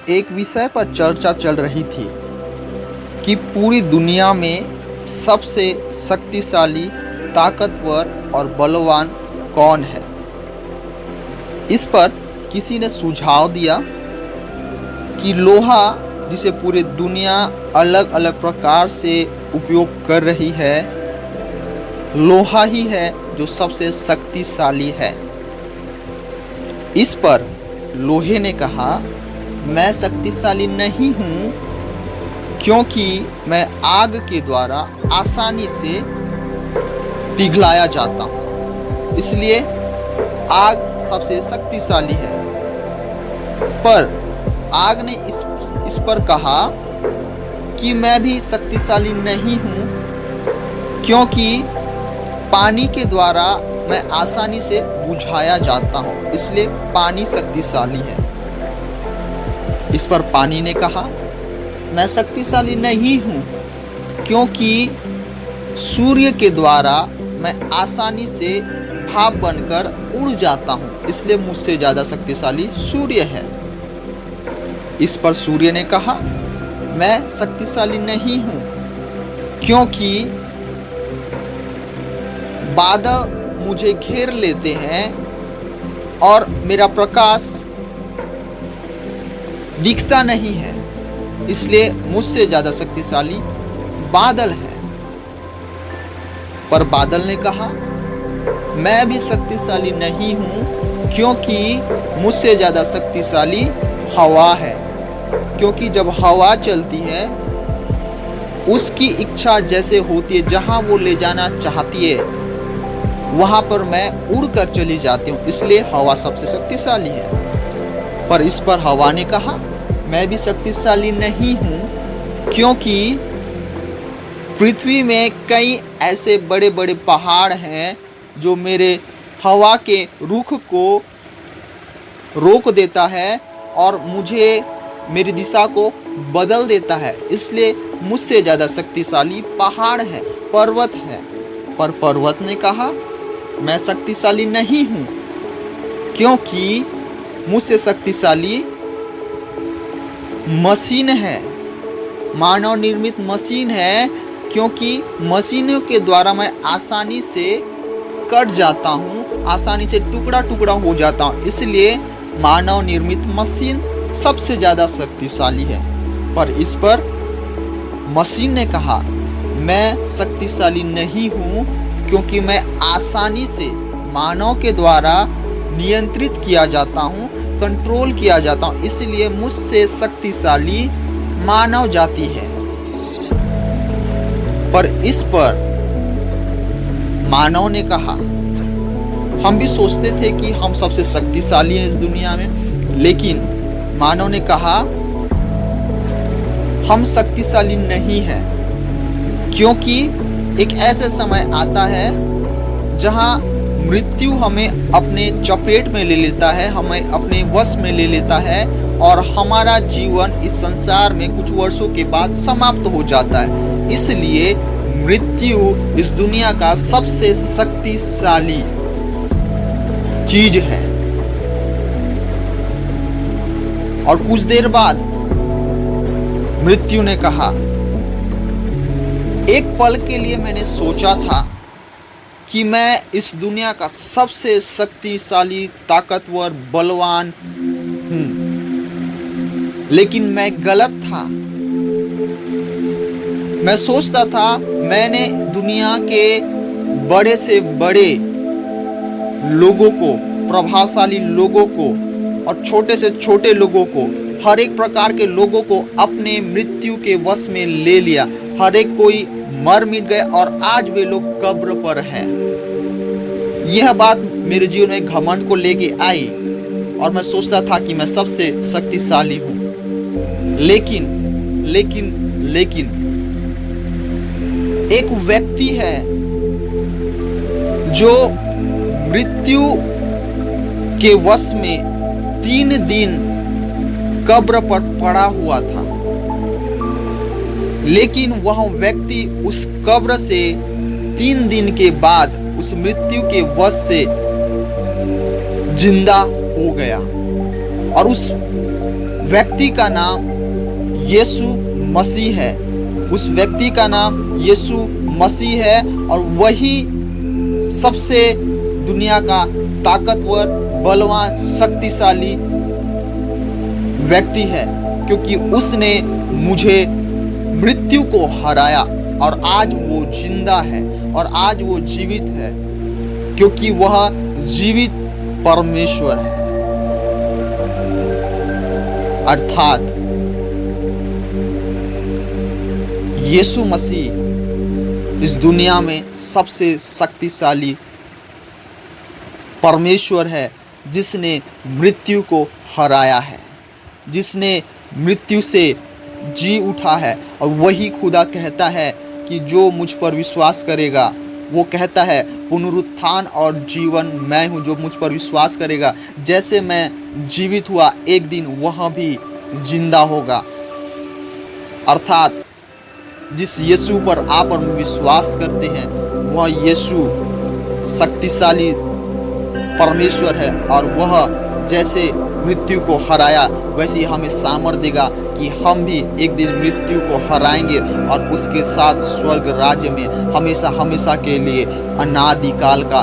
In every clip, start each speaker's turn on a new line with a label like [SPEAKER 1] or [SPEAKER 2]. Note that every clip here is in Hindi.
[SPEAKER 1] एक विषय पर चर्चा चल रही थी कि पूरी दुनिया में सबसे शक्तिशाली, ताकतवर और बलवान कौन है। इस पर किसी ने सुझाव दिया कि लोहा, जिसे पूरी दुनिया अलग अलग प्रकार से उपयोग कर रही है, लोहा ही है जो सबसे शक्तिशाली है। इस पर लोहे ने कहा, मैं शक्तिशाली नहीं हूँ क्योंकि मैं आग के द्वारा आसानी से पिघलाया जाता हूँ, इसलिए आग सबसे शक्तिशाली है। पर आग ने इस पर कहा कि मैं भी शक्तिशाली नहीं हूँ क्योंकि पानी के द्वारा मैं आसानी से बुझाया जाता हूँ, इसलिए पानी शक्तिशाली है। इस पर पानी ने कहा, मैं शक्तिशाली नहीं हूँ क्योंकि सूर्य के द्वारा मैं आसानी से भाप बनकर उड़ जाता हूँ, इसलिए मुझसे ज़्यादा शक्तिशाली सूर्य है। इस पर सूर्य ने कहा, मैं शक्तिशाली नहीं हूँ क्योंकि बादल मुझे घेर लेते हैं और मेरा प्रकाश दिखता नहीं है, इसलिए मुझसे ज़्यादा शक्तिशाली बादल है। पर बादल ने कहा, मैं भी शक्तिशाली नहीं हूँ क्योंकि मुझसे ज़्यादा शक्तिशाली हवा है, क्योंकि जब हवा चलती है उसकी इच्छा जैसे होती है, जहाँ वो ले जाना चाहती है वहाँ पर मैं उड़कर चली जाती हूँ, इसलिए हवा सबसे शक्तिशाली है। पर इस पर हवा ने कहा, मैं भी शक्तिशाली नहीं हूँ क्योंकि पृथ्वी में कई ऐसे बड़े बड़े पहाड़ हैं जो मेरे हवा के रुख को रोक देता है और मुझे मेरी दिशा को बदल देता है, इसलिए मुझसे ज़्यादा शक्तिशाली पहाड़ है, पर्वत है। पर पर्वत ने कहा, मैं शक्तिशाली नहीं हूँ क्योंकि मुझसे शक्तिशाली मशीन है, मानव निर्मित मशीन है, क्योंकि मशीनों के द्वारा मैं आसानी से कट जाता हूँ, आसानी से टुकड़ा टुकड़ा हो जाता हूँ, इसलिए मानव निर्मित मशीन सबसे ज़्यादा शक्तिशाली है। पर इस पर मशीन ने कहा, मैं शक्तिशाली नहीं हूँ क्योंकि मैं आसानी से मानव के द्वारा नियंत्रित किया जाता हूँ, कंट्रोल किया जाता हूँ, इसलिए मुझसे शक्तिशाली मानव जाति है। पर इस पर मानव ने कहा, हम भी सोचते थे कि हम सबसे शक्तिशाली हैं इस दुनिया में, लेकिन मानव ने कहा, हम शक्तिशाली नहीं हैं क्योंकि एक ऐसे समय आता है जहां मृत्यु हमें अपने चपेट में ले लेता है, हमें अपने वश में ले लेता है और हमारा जीवन इस संसार में कुछ वर्षों के बाद समाप्त हो जाता है। इसलिए मृत्यु इस दुनिया का सबसे शक्तिशाली चीज है। और कुछ देर बाद मृत्यु ने कहा, एक पल के लिए मैंने सोचा था कि मैं इस दुनिया का सबसे शक्तिशाली, ताकतवर, बलवान हूँ, लेकिन मैं गलत था। मैं सोचता था मैंने दुनिया के बड़े से बड़े लोगों को, प्रभावशाली लोगों को और छोटे से छोटे लोगों को, हर एक प्रकार के लोगों को अपने मृत्यु के वश में ले लिया। हर एक कोई मर मिट गए और आज वे लोग कब्र पर हैं। यह बात मेरे जीवन में घमंड को लेके आई और मैं सोचता था कि मैं सबसे शक्तिशाली हूँ। लेकिन लेकिन लेकिन एक व्यक्ति है जो मृत्यु के वश में 3 दिन कब्र पर पड़ा हुआ था, लेकिन वह व्यक्ति उस कब्र से 3 दिन के बाद उस मृत्यु के वश से जिंदा हो गया और उस व्यक्ति का नाम यीशु मसीह है। उस व्यक्ति का नाम यीशु मसीह है और वही सबसे दुनिया का ताकतवर, बलवान, शक्तिशाली व्यक्ति है, क्योंकि उसने मुझे मृत्यु को हराया और आज वो जिंदा है और आज वो जीवित है, क्योंकि वह जीवित परमेश्वर है। अर्थात यीशु मसीह इस दुनिया में सबसे शक्तिशाली परमेश्वर है, जिसने मृत्यु को हराया है, जिसने मृत्यु से जी उठा है। और वही खुदा कहता है कि जो मुझ पर विश्वास करेगा, वो कहता है पुनरुत्थान और जीवन मैं हूँ। जो मुझ पर विश्वास करेगा, जैसे मैं जीवित हुआ एक दिन वह भी जिंदा होगा। अर्थात जिस यीशु पर आप और मैं विश्वास करते हैं, वह यीशु शक्तिशाली परमेश्वर है और वह जैसे मृत्यु को हराया वैसे ही हमें सामर्थ्य देगा कि हम भी एक दिन मृत्यु को हराएंगे और उसके साथ स्वर्ग राज्य में हमेशा हमेशा के लिए अनादिकाल का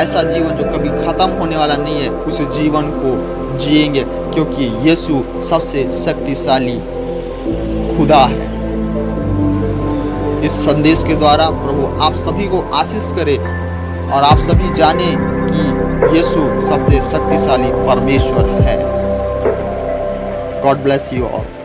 [SPEAKER 1] ऐसा जीवन जो कभी खत्म होने वाला नहीं है, उस जीवन को जिएंगे, क्योंकि यीशु सबसे शक्तिशाली खुदा है। इस संदेश के द्वारा प्रभु आप सभी को आशीष करे और आप सभी जाने कि यीशु सबसे शक्तिशाली परमेश्वर है। God bless you all.